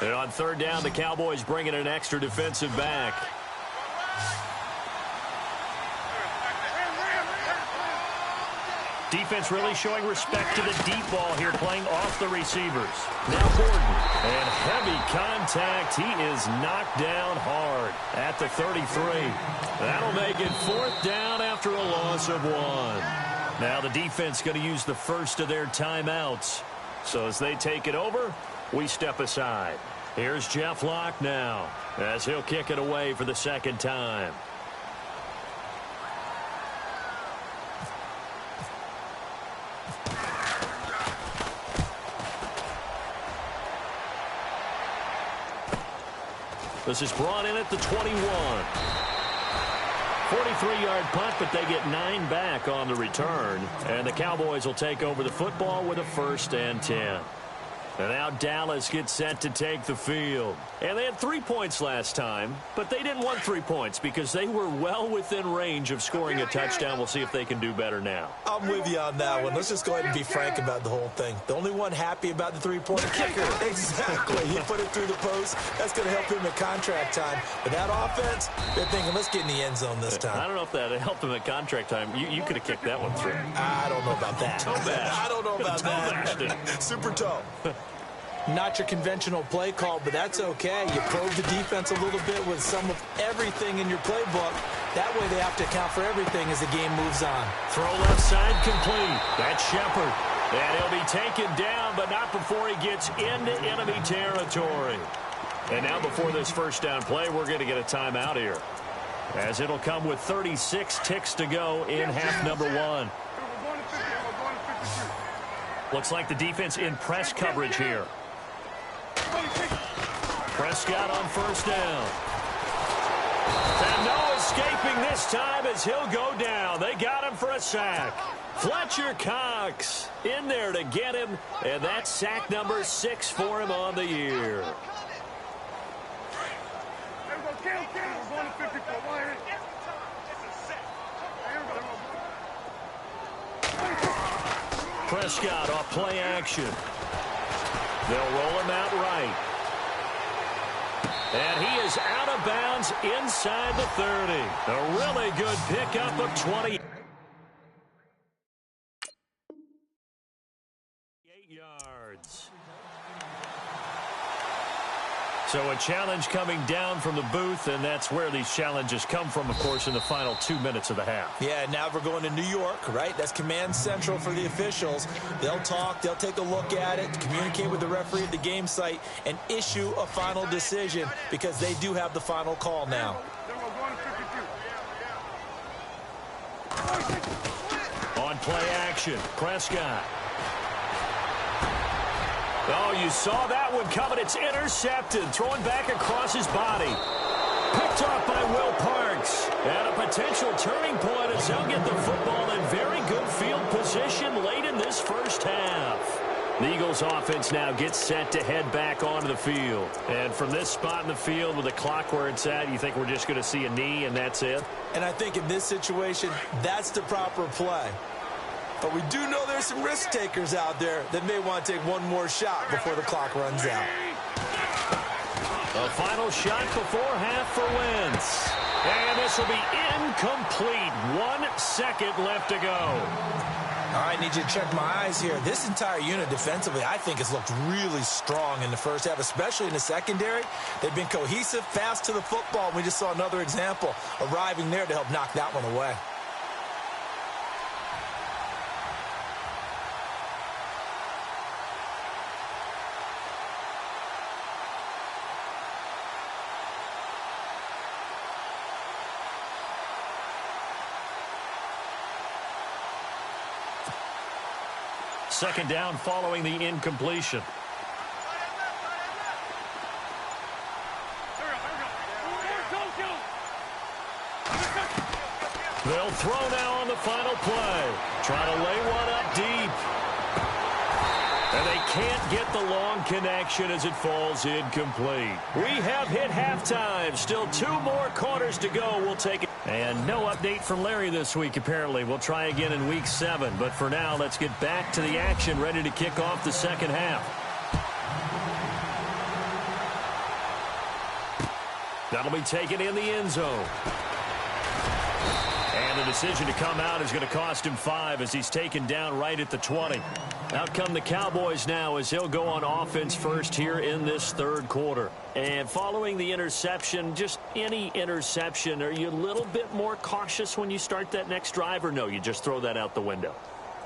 And on third down, the Cowboys bring in an extra defensive back. Defense really showing respect to the deep ball here, playing off the receivers. Now Gordon, and heavy contact. He is knocked down hard at the 33. That'll make it fourth down after a loss of 1. Now the defense going to use the first of their timeouts. So as they take it over, we step aside. Here's Jeff Locke now as he'll kick it away for the second time. This is brought in at the 21. 43-yard punt, but they get 9 back on the return. And the Cowboys will take over the football with a 1st and 10. And now Dallas gets set to take the field. And they had 3 points last time, but they didn't want 3 points because they were well within range of scoring a touchdown. We'll see if they can do better now. I'm with you on that one. Let's just go ahead and be frank about the whole thing. The only one happy about the three-point kicker. Exactly. He put it through the post. That's going to help him at contract time. But that offense, they're thinking, let's get in the end zone this time. I don't know if that helped him at contract time. You could have kicked that one through. I don't know about that. Toe bash. I don't know about that. Super toe. Not your conventional play call, but that's okay. You probe the defense a little bit with some of everything in your playbook. That way they have to account for everything as the game moves on. Throw left side complete. That's Shepard. And he'll be taken down, but not before he gets into enemy territory. And now before this first down play, we're going to get a timeout here, as it'll come with 36 ticks to go in half number 1. Looks like the defense in press coverage here. Prescott on first down. And no escaping this time as he'll go down. They got him for a sack. Fletcher Cox in there to get him, and that's sack number 6 for him on the year. Prescott off play action. They'll roll him out right. And he is out of bounds inside the 30. A really good pickup of 28 yards. So a challenge coming down from the booth, and that's where these challenges come from, of course, in the final 2 minutes of the half. Yeah, now we're going to New York, right? That's command central for the officials. They'll talk, they'll take a look at it, communicate with the referee at the game site, and issue a final decision because they do have the final call now. On play action, Prescott. Oh, you saw that one coming. It's intercepted. Throwing back across his body. Picked off by Will Parks. And a potential turning point as he'll get the football in very good field position late in this first half. The Eagles offense now gets set to head back onto the field. And from this spot in the field with the clock where it's at, you think we're just going to see a knee and that's it? And I think in this situation, that's the proper play. But we do know there's some risk takers out there that may want to take one more shot before the clock runs out. A final shot before half for Wentz. And this will be incomplete. 1 second left to go. All right, I need you to check my eyes here. This entire unit defensively, I think, has looked really strong in the first half, especially in the secondary. They've been cohesive, fast to the football. We just saw another example arriving there to help knock that one away. Second down following the incompletion. They'll throw now on the final play. Trying to lay one up deep. And they can't get the long connection as it falls incomplete. We have hit halftime. Still 2 more quarters to go. We'll take it. And no update from Larry this week, apparently. We'll try again in week 7. But for now, let's get back to the action, ready to kick off the second half. That'll be taken in the end zone. And the decision to come out is going to cost him 5 as he's taken down right at the 20. Out come the Cowboys now as he'll go on offense first here in this third quarter. And following the interception, just any interception, are you a little bit more cautious when you start that next drive, or no, you just throw that out the window?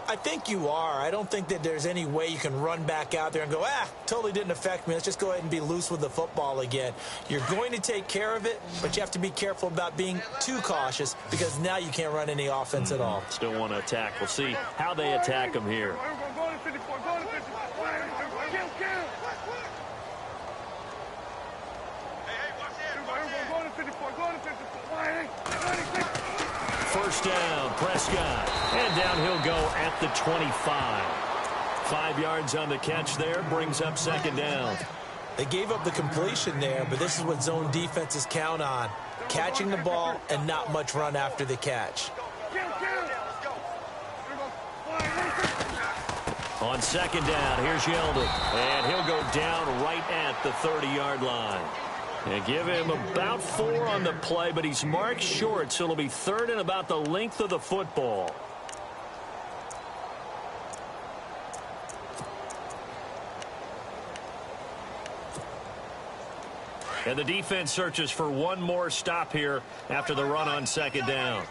I think you are. I don't think that there's any way you can run back out there and go, totally didn't affect me. Let's just go ahead and be loose with the football again. You're going to take care of it, but you have to be careful about being too cautious because now you can't run any offense at all. Still want to attack. We'll see how they attack him here. First down, Prescott. And down he'll go at the 25. 5 yards on the catch there, brings up second down. They gave up the completion there, but this is what zone defenses count on. Catching the ball and not much run after the catch. On second down, here's Yeldon. And he'll go down right at the 30-yard line. And give him about 4 on the play, but he's marked short, so it'll be third and about the length of the football. And the defense searches for one more stop here after the run on second down.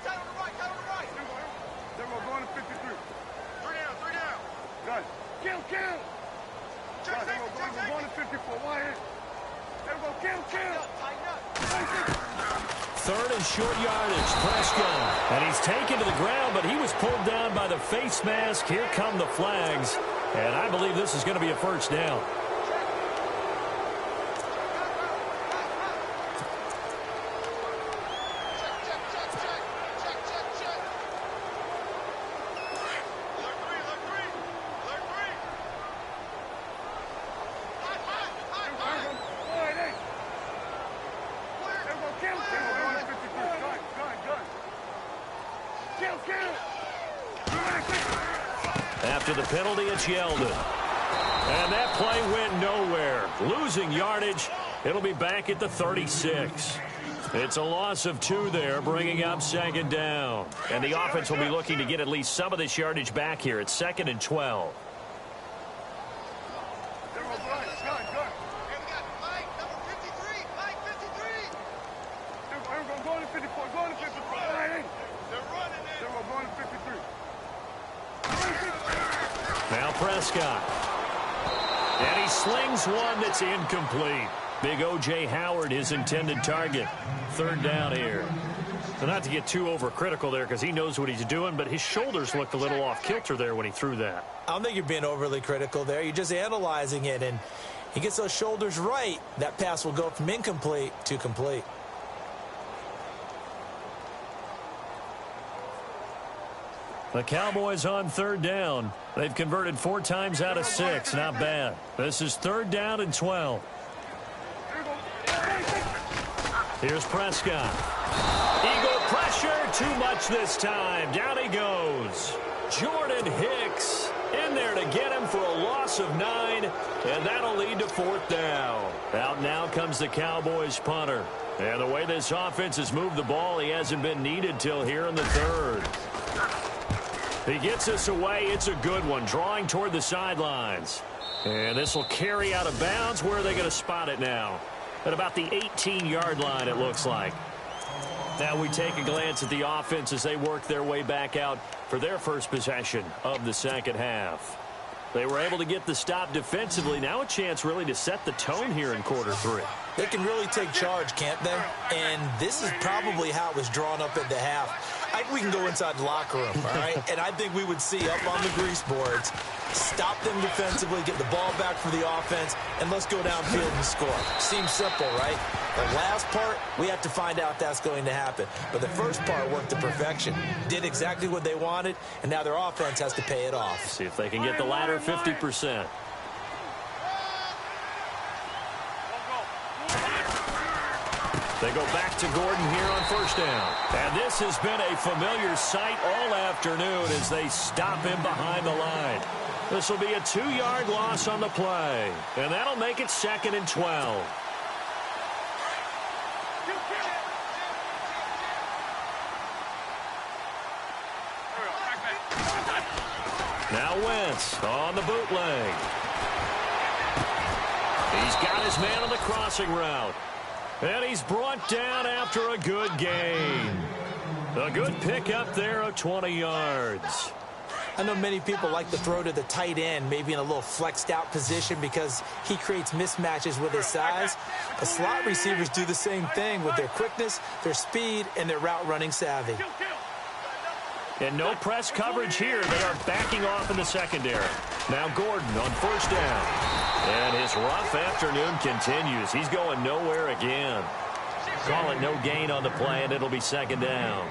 Third and short yardage, Prescott. And he's taken to the ground, but he was pulled down by the face mask. Here come the flags. And I believe this is going to be a first down. After the penalty, it's Yeldon. And that play went nowhere. Losing yardage. It'll be back at the 36. It's a loss of 2 there, bringing up second down. And the offense will be looking to get at least some of this yardage back here. It's 2nd and 12. Now Prescott. And he slings one that's incomplete. Big O.J. Howard, his intended target. Third down here. So not to get too overcritical there because he knows what he's doing, but his shoulders looked a little off kilter there when he threw that. I don't think you're being overly critical there. You're just analyzing it, and he gets those shoulders right. That pass will go from incomplete to complete. The Cowboys on third down. They've converted 4 times out of 6. Not bad. This is 3rd down and 12. Here's Prescott. Eagle pressure. Too much this time. Down he goes. Jordan Hicks in there to get him for a loss of 9. And that'll lead to 4th down. Out now comes the Cowboys punter. And the way this offense has moved the ball, he hasn't been needed till here in the 3rd. He gets this away. It's a good one, drawing toward the sidelines. And this will carry out of bounds. Where are they going to spot it now? At about the 18-yard line, it looks like. Now we take a glance at the offense as they work their way back out for their first possession of the second half. They were able to get the stop defensively. Now a chance really to set the tone here in quarter 3. They can really take charge, can't they? And this is probably how it was drawn up at the half. We can go inside the locker room, all right? And I think we would see up on the grease boards, stop them defensively, get the ball back for the offense, and let's go downfield and score. Seems simple, right? The last part, we have to find out that's going to happen. But the first part worked to perfection. Did exactly what they wanted, and now their offense has to pay it off. See if they can get the latter 50%. They go back to Gordon here on first down. And this has been a familiar sight all afternoon as they stop him behind the line. This will be a 2-yard loss on the play. And that'll make it 2nd and 12. Wentz on the bootleg. He's got his man on the crossing route. And he's brought down after a good gain. A good pickup there of 20 yards. I know many people like to throw to the tight end, maybe in a little flexed out position because he creates mismatches with his size. The slot receivers do the same thing with their quickness, their speed, and their route running savvy. And no press coverage here. They are backing off in the secondary. Now Gordon on first down. And his rough afternoon continues. He's going nowhere again. Call it no gain on the play, and it'll be second down.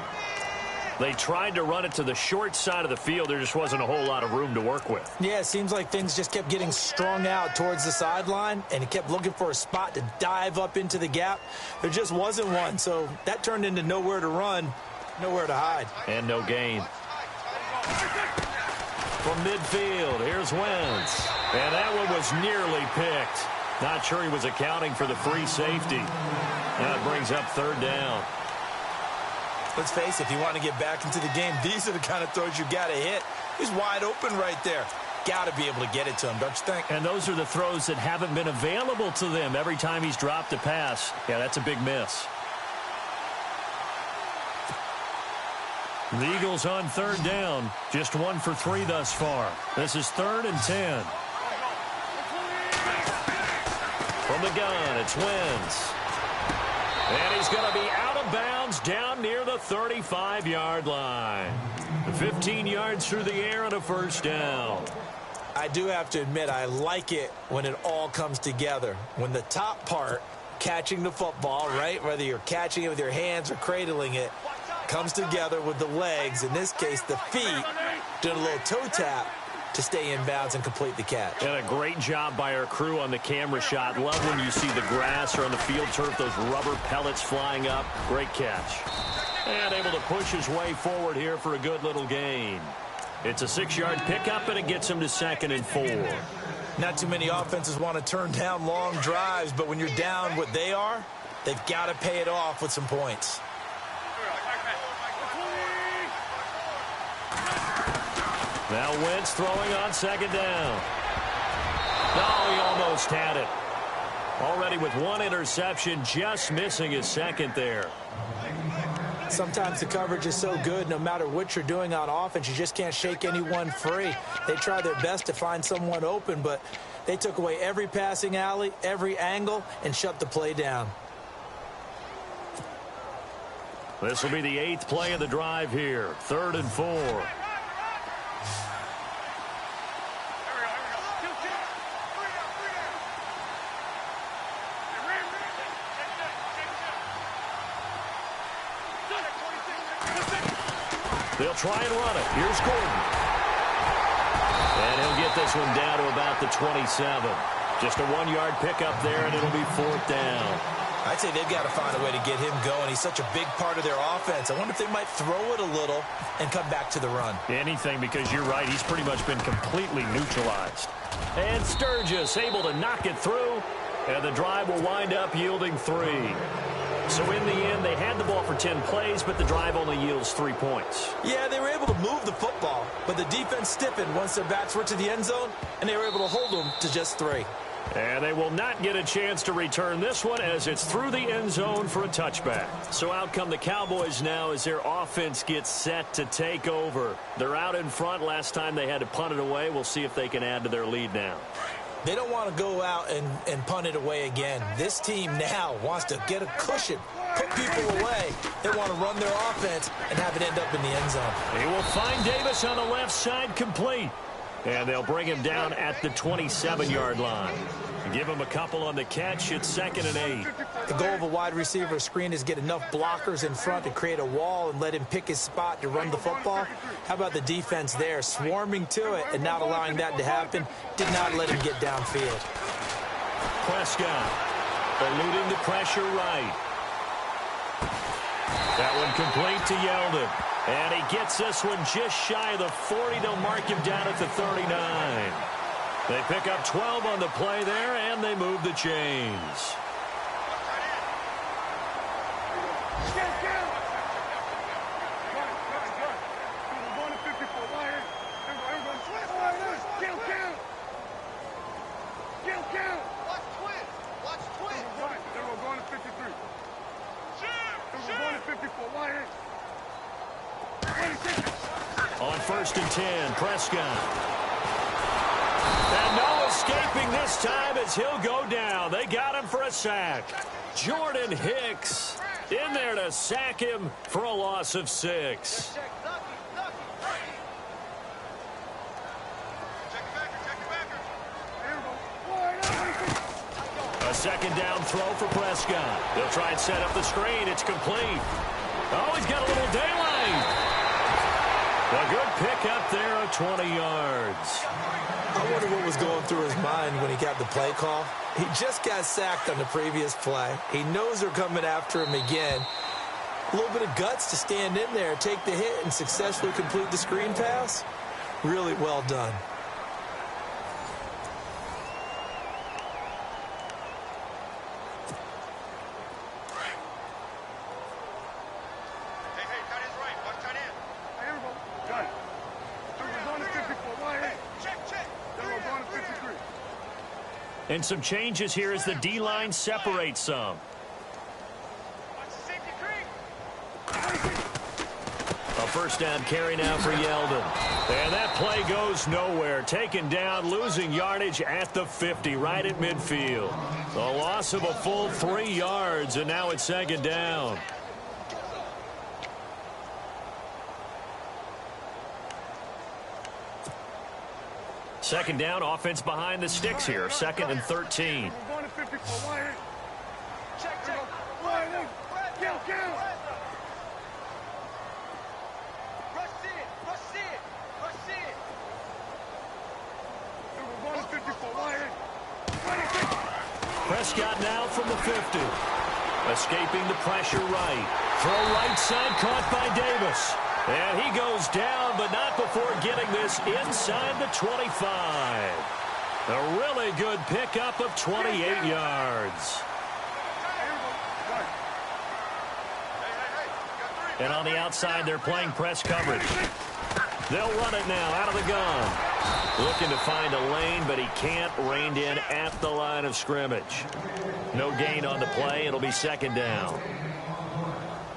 They tried to run it to the short side of the field. There just wasn't a whole lot of room to work with. Yeah, it seems like things just kept getting strung out towards the sideline, and he kept looking for a spot to dive up into the gap. There just wasn't one, so that turned into nowhere to run, nowhere to hide. And no gain. From midfield, here's Wentz. And that one was nearly picked. Not sure he was accounting for the free safety. That brings up third down. Let's face it, if you want to get back into the game, these are the kind of throws you got to hit. He's wide open right there. Got to be able to get it to him, don't you think? And those are the throws that haven't been available to them every time he's dropped a pass. Yeah, that's a big miss. The Eagles on third down. Just 1 for 3 thus far. This is 3rd and 10. From the gun, it's Wentz. And he's going to be out of bounds down near the 35-yard line. 15 yards through the air and a first down. I do have to admit, I like it when it all comes together. When the top part, catching the football, right, whether you're catching it with your hands or cradling it, comes together with the legs, in this case the feet, doing a little toe tap to stay in bounds and complete the catch. And a great job by our crew on the camera shot. Love when you see the grass or on the field turf, those rubber pellets flying up. Great catch. And able to push his way forward here for a good little gain. It's a 6-yard pickup, and it gets him to 2nd and 4. Not too many offenses want to turn down long drives, but when you're down what they are, they've got to pay it off with some points. Now Wentz throwing on 2nd down. No, he almost had it. Already with 1 interception, just missing his 2nd there. Sometimes the coverage is so good, no matter what you're doing on offense, you just can't shake anyone free. They try their best to find someone open, but they took away every passing alley, every angle, and shut the play down. This will be the 8th play of the drive here. 3rd and 4. They'll try and run it. Here's Gordon. And he'll get this one down to about the 27. Just a 1-yard pickup there, and it'll be 4th down. I'd say they've got to find a way to get him going. He's such a big part of their offense. I wonder if they might throw it a little and come back to the run. Anything, because you're right. He's pretty much been completely neutralized. And Sturgis able to knock it through, and the drive will wind up yielding 3. So in the end, they had the ball for 10 plays, but the drive only yields 3 points. Yeah, they were able to move the football, but the defense stiffened once their backs were to the end zone, and they were able to hold them to just 3. And they will not get a chance to return this one as it's through the end zone for a touchback. So out come the Cowboys now as their offense gets set to take over. They're out in front. Last time they had to punt it away. We'll see if they can add to their lead now. They don't want to go out and punt it away again. This team now wants to get a cushion, put people away. They want to run their offense and have it end up in the end zone. He will find Davis on the left side complete. And they'll bring him down at the 27-yard line. Give him a couple on the catch. It's 2nd and 8. The goal of a wide receiver screen is get enough blockers in front to create a wall and let him pick his spot to run the football. How about the defense there, swarming to it and not allowing that to happen? Did not let him get downfield. Prescott eluding the pressure right. That one complete to Yeldon. And he gets this one just shy of the 40. They'll mark him down at the 39. They pick up 12 on the play there, and they move the chains. On 1st and 10, Prescott. And no escaping this time as he'll go down. They got him for a sack. Jordan Hicks in there to sack him for a loss of 6. A 2nd down throw for Prescott. They'll try and set up the screen. It's complete. Oh, he's got a little daylight. A good pick up there of 20 yards. I wonder what was going through his mind when he got the play call. He just got sacked on the previous play. He knows they're coming after him again. A little bit of guts to stand in there, take the hit, and successfully complete the screen pass. Really well done. And some changes here as the D-line separates some. A 1st down carry now for Yeldon. And that play goes nowhere. Taken down, losing yardage at the 50, right at midfield. A loss of a full 3 yards, and now it's 2nd down. Second down, offense behind the sticks here. 2nd and 13. Prescott now from the 50. Escaping the pressure right. Throw right side caught by Davis. And he goes down, but not before getting this inside the 25. A really good pickup of 28 yards. And on the outside, they're playing press coverage. They'll run it now out of the gun. Looking to find a lane, but he can't. Reined in at the line of scrimmage. No gain on the play. It'll be 2nd down.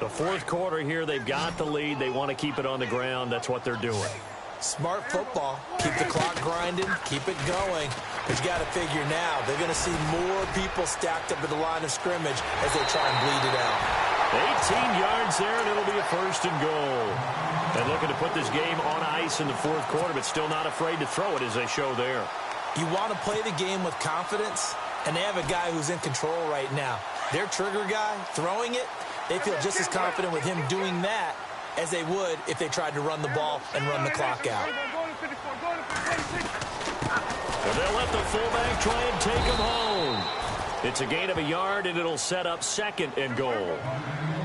The 4th quarter here, they've got the lead. They want to keep it on the ground. That's what they're doing. Smart football. Keep the clock grinding. Keep it going. But you got to figure now, they're going to see more people stacked up at the line of scrimmage as they try and bleed it out. 18 yards there, and it'll be a 1st and goal. And looking to put this game on ice in the 4th quarter, but still not afraid to throw it as they show there. You want to play the game with confidence, and they have a guy who's in control right now. Their trigger guy, throwing it, they feel just as confident with him doing that as they would if they tried to run the ball and run the clock out. And they'll let the fullback try and take him home. It's a gain of a yard, and it'll set up 2nd and goal.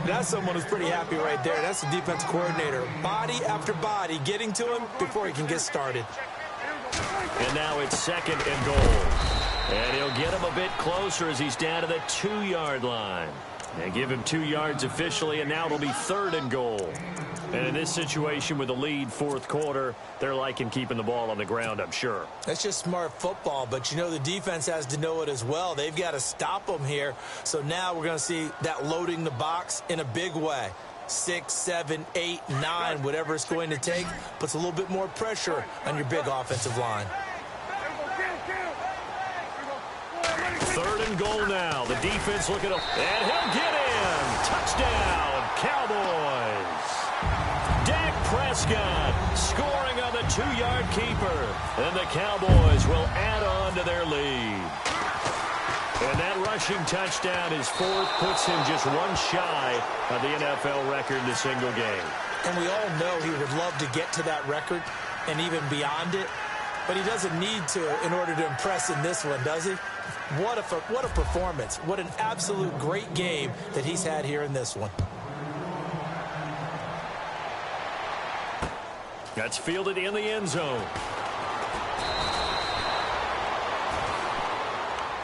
That's someone who's pretty happy right there. That's the defensive coordinator. Body after body getting to him before he can get started. And now it's 2nd and goal. And he'll get him a bit closer as he's down to the 2-yard line. They give him 2 yards officially, and now it'll be 3rd and goal. And in this situation with the lead 4th quarter, they're liking keeping the ball on the ground, I'm sure. That's just smart football, but you know the defense has to know it as well. They've got to stop them here. So now we're going to see that loading the box in a big way. 6, 7, 8, 9, whatever it's going to take, puts a little bit more pressure on your big offensive line. 3rd and goal now. The defense looking up, and he'll get in. Touchdown, Cowboys. Dak Prescott scoring on the 2-yard keeper. And the Cowboys will add on to their lead. And that rushing touchdown, his 4th, puts him just one shy of the NFL record in a single game. And we all know he would love to get to that record and even beyond it. But he doesn't need to in order to impress in this one, does he? What a performance. What an absolute great game that he's had here in this one. That's fielded in the end zone.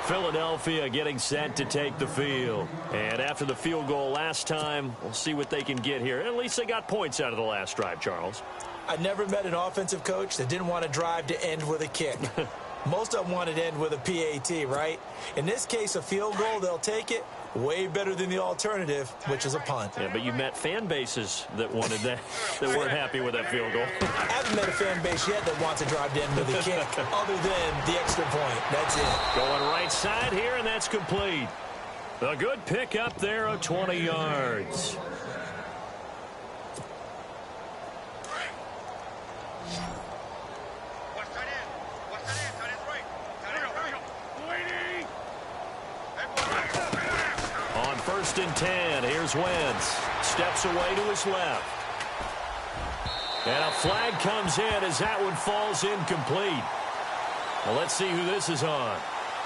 Philadelphia getting set to take the field. And after the field goal last time, we'll see what they can get here. At least they got points out of the last drive, Charles. I never met an offensive coach that didn't want to drive to end with a kick. Most of them wanted to end with a PAT, right? In this case, a field goal, they'll take it. Way better than the alternative, which is a punt. Yeah, but you met fan bases that wanted that, that weren't happy with that field goal. I haven't met a fan base yet that wants to drive in with a kick other than the extra point. That's it. Going right side here, and that's complete. A good pick up there of 20 yards. On 1st and 10, here's Wentz. Steps away to his left. And a flag comes in as that one falls incomplete. Well, let's see who this is on.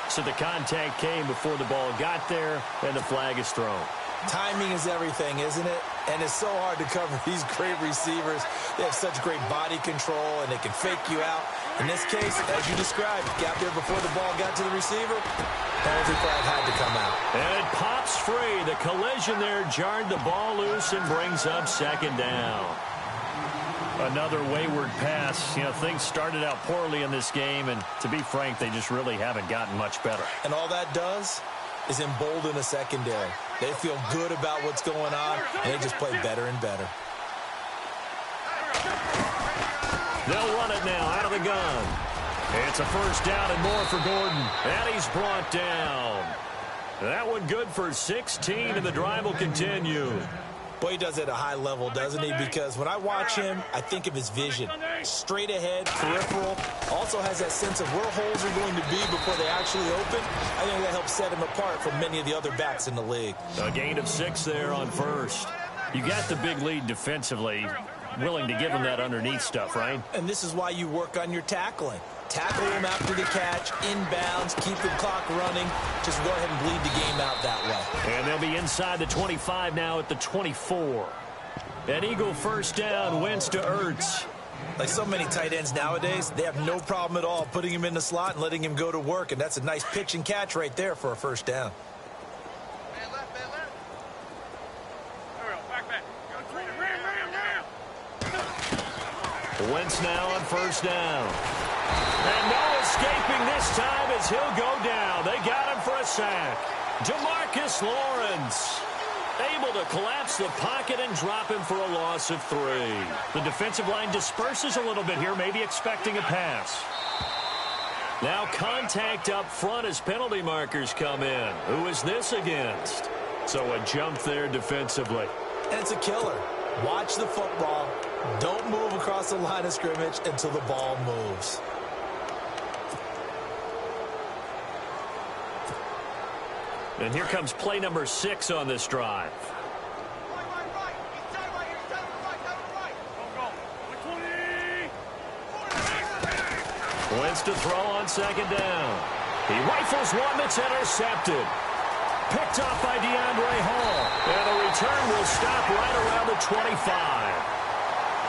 So the contact came before the ball got there, and the flag is thrown. Timing is everything, isn't it? And it's so hard to cover these great receivers. They have such great body control, and they can fake you out. In this case, as you described, got there before the ball got to the receiver. Penalty flag had to come out. And it pops free. The collision there jarred the ball loose and brings up 2nd down. Another wayward pass. You know, things started out poorly in this game, and to be frank, they just really haven't gotten much better. And all that does is embolden a secondary. They feel good about what's going on, and they just play better and better. They'll run it now out of the gun. It's a 1st down and more for Gordon. And he's brought down. That one good for 16, and the drive will continue. Boy, he does it at a high level, doesn't he? Because when I watch him, I think of his vision. Straight ahead, peripheral. Also has that sense of where holes are going to be before they actually open. I think that helps set him apart from many of the other backs in the league. A gain of 6 there on 1st. You got the big lead defensively. Willing to give him that underneath stuff, right? And this is why you work on your tackling. Tackle him after the catch, inbounds, keep the clock running. Just go ahead and bleed the game out that way. And they'll be inside the 25 now at the 24. An Eagle 1st down, Wentz to Ertz. Like so many tight ends nowadays, they have no problem at all putting him in the slot and letting him go to work. And that's a nice pitch and catch right there for a 1st down. Wentz now on 1st down. And no escaping this time as he'll go down. They got him for a sack. DeMarcus Lawrence able to collapse the pocket and drop him for a loss of 3. The defensive line disperses a little bit here, maybe expecting a pass. Now contact up front as penalty markers come in. Who is this against? So a jump there defensively. And it's a killer. Watch the football. Don't move across the line of scrimmage until the ball moves. And here comes play number 6 on this drive. Wentz to throw on 2nd down. He rifles one that's intercepted. Picked off by DeAndre Hall. And the return will stop right around the 25.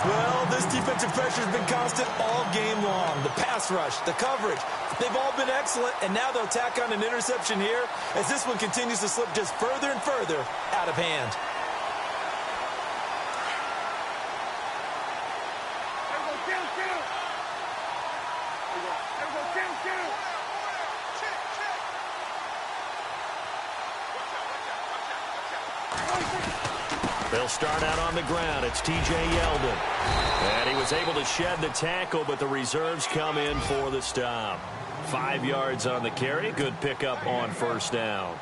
Well, this defensive pressure has been constant all game long. The pass rush, the coverage, they've all been excellent, and now they'll tack on an interception here as this one continues to slip just further and further out of hand. They'll start out on the ground. It's T.J. Yeldon. And he was able to shed the tackle, but the reserves come in for the stop. 5 yards on the carry. Good pickup on 1st down.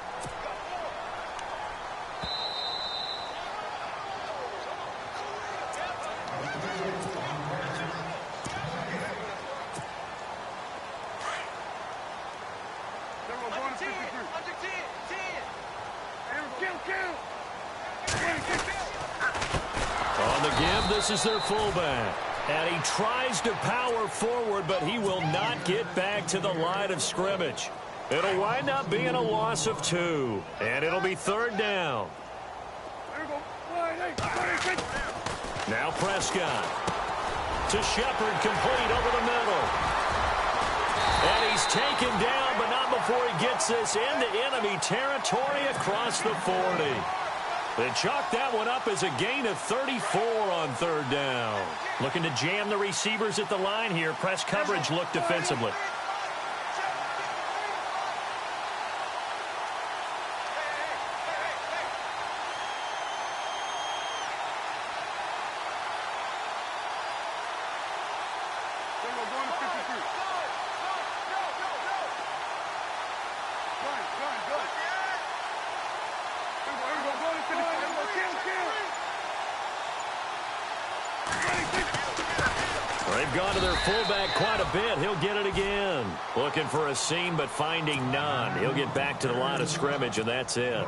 On the give, this is their fullback. And he tries to power forward, but he will not get back to the line of scrimmage. It'll wind up being a loss of 2. And it'll be 3rd down. Now Prescott. To Shepard, complete over the middle. And he's taken down, but not before he gets this into enemy territory across the 40. They chalk that one up as a gain of 34 on 3rd down. Looking to jam the receivers at the line here. Press coverage look defensively. They've gone to their fullback quite a bit. He'll get it again. Looking for a seam, but finding none. He'll get back to the line of scrimmage, and that's it.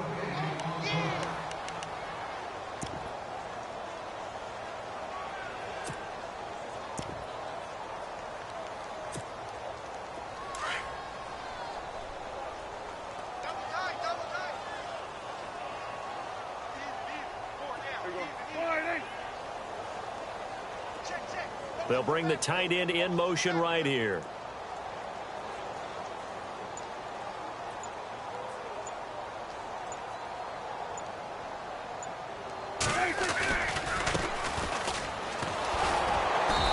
They'll bring the tight end in motion right here.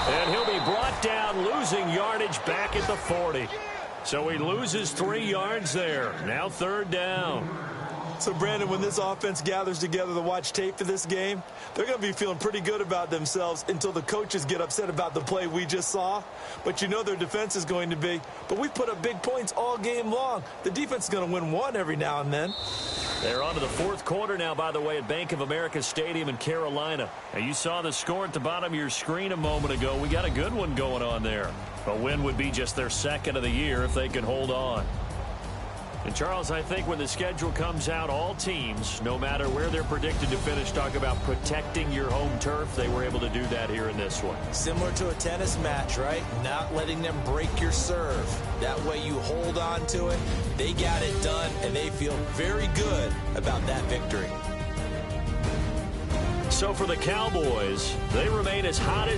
And he'll be brought down, losing yardage back at the 40. So he loses 3 yards there. Now 3rd down. So, Brandon, when this offense gathers together to watch tape for this game, they're going to be feeling pretty good about themselves until the coaches get upset about the play we just saw. But you know their defense is going to be. But we've put up big points all game long. The defense is going to win one every now and then. They're on to the 4th quarter now, by the way, at Bank of America Stadium in Carolina. And you saw the score at the bottom of your screen a moment ago. We got a good one going on there. A win would be just their 2nd of the year if they could hold on. And, Charles, I think when the schedule comes out, all teams, no matter where they're predicted to finish, talk about protecting your home turf. They were able to do that here in this one. Similar to a tennis match, right? Not letting them break your serve. That way you hold on to it. They got it done, and they feel very good about that victory. So for the Cowboys, they remain as hot as